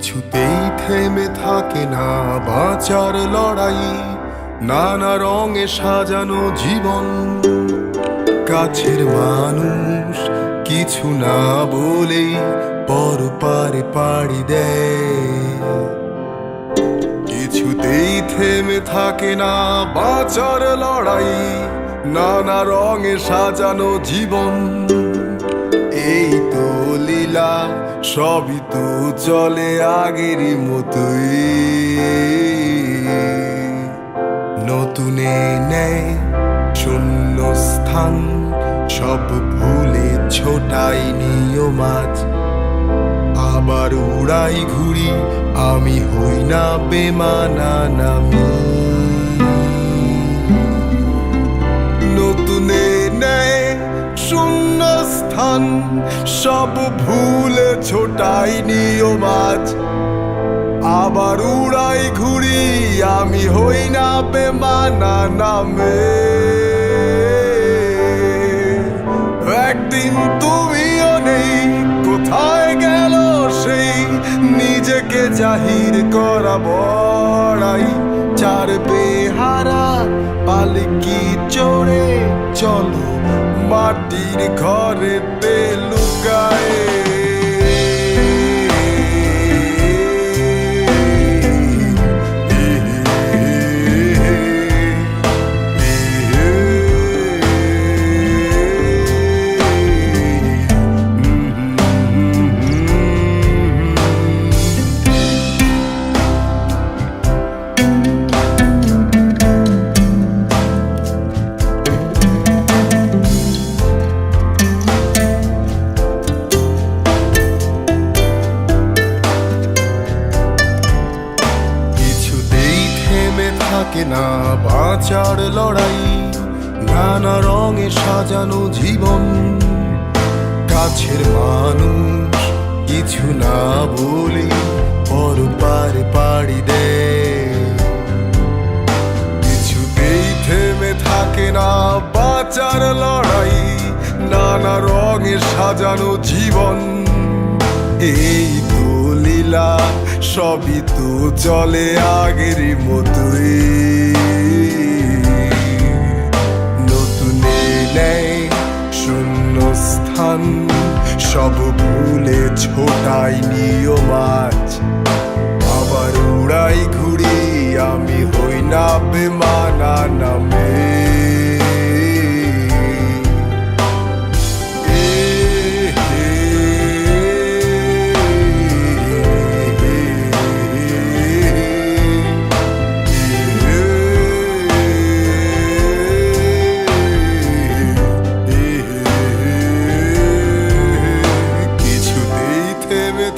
কিছুতেই থেমে থাকে না বাঁচার লড়াই, নানা রঙে সাজানো জীবন। কাছের মানুষ কিছু না বলেই পরপারে পাড়ি দেয়। কিছুতেই থেমে থাকে না বাঁচার লড়াই, নানা রঙে সাজানো জীবন। এই তো লীলা, সবই তো চলে আগেরই মতোই। নতুনে নেয় শূন্য স্থান, সব ভুলে ছোটাই নিয়ম আজ। আবার উড়াই ঘুরি, আমি হই না বেমানানামি। নতুনে নেয় শূন্য স্থান, সব ভুলে ছোটাই নিয়ম আজ। আবার উড়াই ঘুরি, আমি হই না বেমানানামে। একদিন তুমিও নেই, কোথায় গেল সেই নিজেকে জাহির করা বড়াই। চার বেহারা পালকি চড়ে চলো মাটির ঘরেতে লুকায়। থাকে না বাঁচার লড়াই, নানা রঙে সাজানো জীবন। কাছের মানুষ কিছু না বলে পরপারে পাড়ি দেয়। কিছুতেই থেমে থাকে না বাঁচার লড়াই, নানা রঙে সাজানো জীবন। এই তো লীলা, সবই তো চলে আগেরই মতোই। নতুনে নেয় শূন্য স্থান, সব ভুলে ছোটাই নিয়ম আজ। আবার উড়াই ঘুরি, আমি হই না বেমানানামে।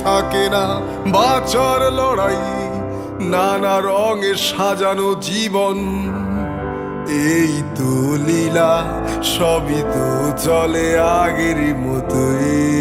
থাকে না বাঁচার লড়াই, নানা রঙে সাজানো জীবন। এই তো লীলা, সবই তো চলে আগেরই মতোই।